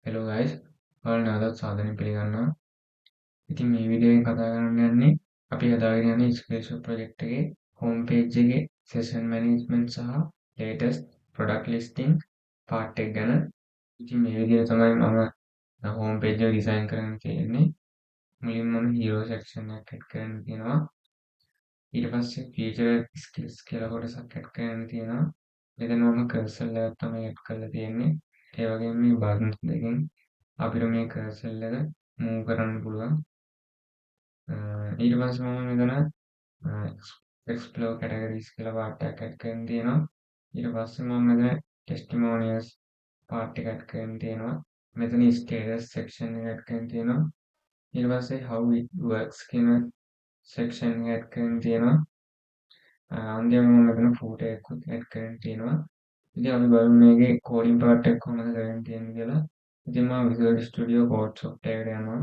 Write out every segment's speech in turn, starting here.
Hello guys ඔයාලා නැවතත් සාදරයෙන් පිළිගන්නවා. ඉතින් මේ වීඩියෝ එකෙන් කතා කරන්න යන්නේ අපි හදාගෙන යන ස්ක්‍රේෂොට් ප්‍රොජෙක්ට් එකේ හෝම් පේජ් එකේ සෙෂන් මැනේජ්මන්ට් සහ ලේටස්ට් ප්‍රොඩක්ට් ලිස්ටිං පාර්ට් එක ගැන. ඉතින් මේ විදිහට තමයි මම හෝම් පේජ් එක ඩිසයින් කරන්න තියෙන්නේ. මුලින්ම මම හීරෝ සෙක්ෂන් එකක් ඇඩ් කරන්න තියෙනවා. ඊට පස්සේ ෆීචර් ස්කිල්ස් කියලා කොටසක් ඇඩ් කරන්න තියෙනවා. මෙතන මම කර්සර් එකක් තමයි ඇඩ් කරලා තියෙන්නේ. ඒ වගේම මේ බටන්ස් දෙකෙන් අපිට මේ කර්සර් එක මූව් කරන්න පුළුවන්. ඊට පස්සේ මම මෙතන එක්ස්ප්ලෝර් කැටගරිස් කියලා පාර්ට් එකක් ඇඩ් කරන්න තියෙනවා. ඊට පස්සේ මම මෙතන ටෙස්ටිමෝනියල්ස් පාර්ට් එක ඇඩ් කරන්න තියෙනවා. මෙතන ස්ටේටස් සෙක්ෂන් එක ඇඩ් කරන්න තියෙනවා. ඊට පස්සේ how it works කියන සෙක්ෂන් එක ඇඩ් කරන්න තියෙනවා. අන්තිමට මම මෙතන ෆූටර් එකක් ඇඩ් කරන්න තියෙනවා. ඉතින් අපි බලමු මේකේ කෝඩින් පාර්ට් එක කොහොමද කරන්න තියෙන්නේ කියලා. ඉතින් මම Visual Studio Code software එකට යනවා.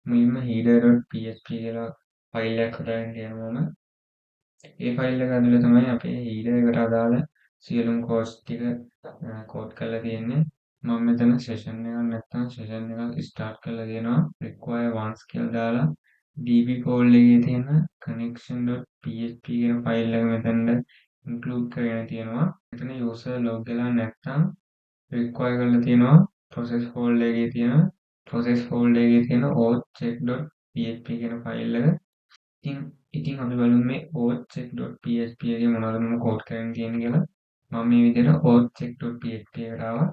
මුලින්ම header.php කියලා ෆයිල් එකක් හදාගෙන තියෙනවා මම. ඒ ෆයිල් එක ඇතුලේ තමයි අපේ header එකට අදාළ සියලුම codes ටික කෝඩ් කරලා තියෙන්නේ. මම මෙතන session එකක් නැත්නම් session එකක් start කරලා තියෙනවා. require once කියලා දාලා db folder එකේ තියෙන connection.php කියන ෆයිල් එක මෙතනට include කරගෙන තියෙනවා. මෙතන user log වෙලා නැත්නම් require කරලා තියෙනවා process folder එකේ තියෙන auth check.php කියන ෆයිල් එක. ඉතින් අපි බලමු මේ auth check.php එකේ මොනවද මම කෝඩ් කරන්න තියෙන්නේ කියලා. මම මේ විදිහට auth check.php එකට ආවා.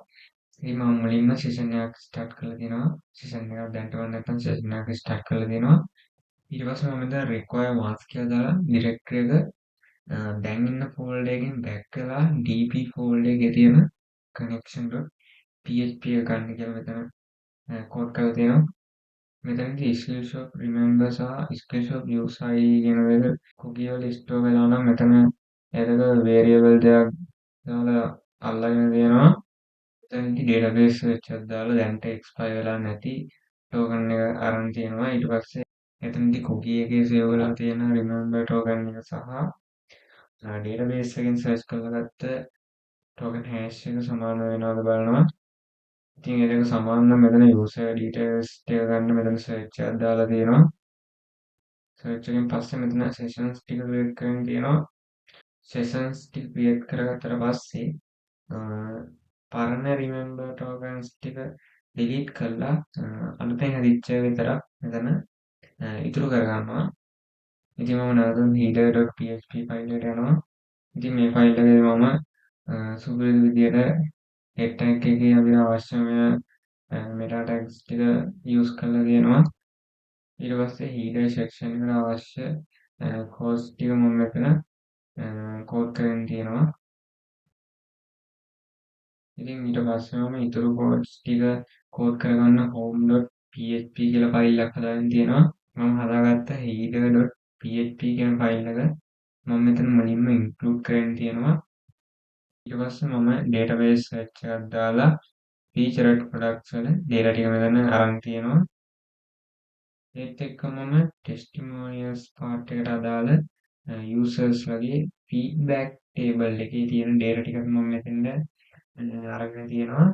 ඉතින් මම මුලින්ම session එකක් start කරලා තියෙනවා. session එකක් දැන්ට වන්න නැත්නම් session එකක් start කරලා තියෙනවා. ඊට පස්සේ මම මෙතන require once කියලා දාලා directory එක දැන් ඉන්න folder එකෙන් back කරලා db folder එකේ තියෙන connection.php එක ගන්න කියලා මෙතන කෝඩ් කරලා තියෙනවා. මෙතනදී screenshot remember සහ screenshot use id කියන එක cookie වල store වෙලා නම් මෙතන ඒකට variable දෙයක් දාලා අල්ලගෙන තියෙනවා. මෙතනදී database search එකක් දාලා දැන්ට expire වෙලා නැති token එක අරන් තියෙනවා. ඊට පස්සේ එතනදී cookie එකේ save වෙලා තියෙන remember token එක සහ database එකෙන් search කරලා ගත්ත token hash එක සමාන වෙනවද බලනවා. ඉතින් ඒක සමාන නම් මෙතන user details ටික ගන්න මෙතන search එකක් දාලා තියෙනවා. search එකෙන් පස්සේ මෙතන sessions ටික create කරන්න තියෙනවා. sessions ටික create කරගත්තට පස්සේ පරණ remember tokens ටික delete කරලා අලුතෙන් හැදිච්ච විතරක් මෙතන ඉතුරු කරගන්නවා. ඉතින් මම නැවතුම් header.php ෆයිල් එකට යනවා. ඉතින් මේ ෆයිල් එකේ මම සුපිරි විදියට head tag එකේ අපිට අවශ්‍යම meta tags ටික use කරලා තියෙනවා. ඊට පස්සේ header section එකට අවශ්‍ය codes ටික මම මෙතන කෝඩ් කරගෙන තියෙනවා. ඉතින් ඊට පස්සේ මම ඊතුරු codes ටික කෝඩ් කරගන්න home.php කියලා ෆයිල් එකක් හදාගෙන තියෙනවා. මම හදාගත්ත header.php කියන ෆයිල් එක මම මෙතන මුලින්ම include කරගෙන තියෙනවා. ඊට පස්සේ මම database search එකක් දාලා featured products වල data ටික මෙතන අරන් තියෙනවා. ඒත් එක්කම මම testimonials part එකට අදාළ users වගේ feedback table එකේ තියෙන data ටිකක් මම මෙතෙන්ද අරගෙන තියෙනවා.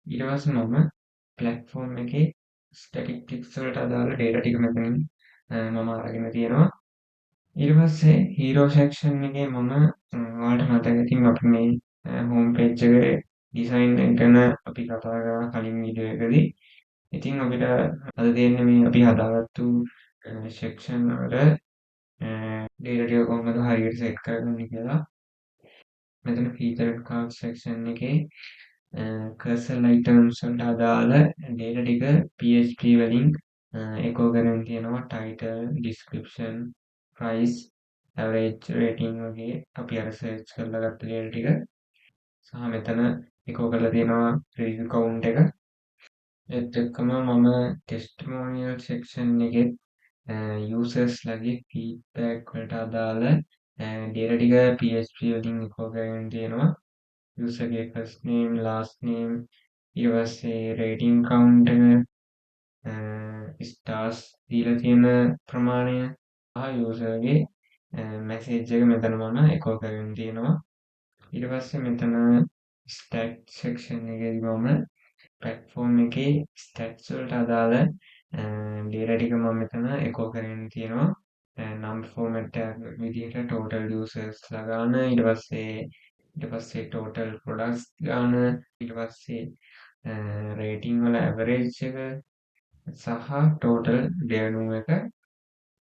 ඊට පස්සේ මම platform එකේ statistics වලට අදාළ data ටික මෙතනින් මම අරගෙන තියෙනවා. ඊට පස්සේ hero section එකේ මම ඔයාලට මතක ඇතින් අපි මේ home page එකේ design එක ගැන අපි කතා කරා කලින් වීඩියෝ එකදී. ඉතින් අපිට අද තියෙන්නේ මේ අපි හදාගත්තු section වල data ටික කොහොමද හරියට set කරගන්නේ කියලා. මෙතන featured cards section එකේ cursor items වලට අදාළ data ටික PHP වලින් echo කරගෙන තියෙනවා. title, description, price, average rating වගේ අපි අර search කරලා ගත්ත data ටික සහ මෙතන echo කරලා තියෙනවා review count එක. ඒත් එක්කම මම testimonial section එකේ users ලගේ feedback වලට අදාළ data ටික PHP වලින් echo කරගෙන තියෙනවා. user ගේ first name, last name, ඊට පස්සේ rating count එක, stars දීලා තියෙන ප්‍රමාණය සහ user ගේ message එක මෙතන මම echo කරගෙන තියෙනවා. ඊට පස්සේ මෙතන stat section එකේදී මම පලට්ෆෝර්ම් එකේ ස්ටැට්ස් වලට අදාළ ඩේටා ටික මම මෙතන එකෝ කරගෙන තියෙනවා. නම් ෆෝමැට් එකක් විදිහට ටෝටල් යූසර්ස්ලා ගාන, ඊට පස්සේ ටෝටල් ප්‍රොඩක්ට්ස් ගාන, ඊට පස්සේ රේටිං වල ඇවරේජ් එක සහ ටෝටල් ඩෙවලොප් එක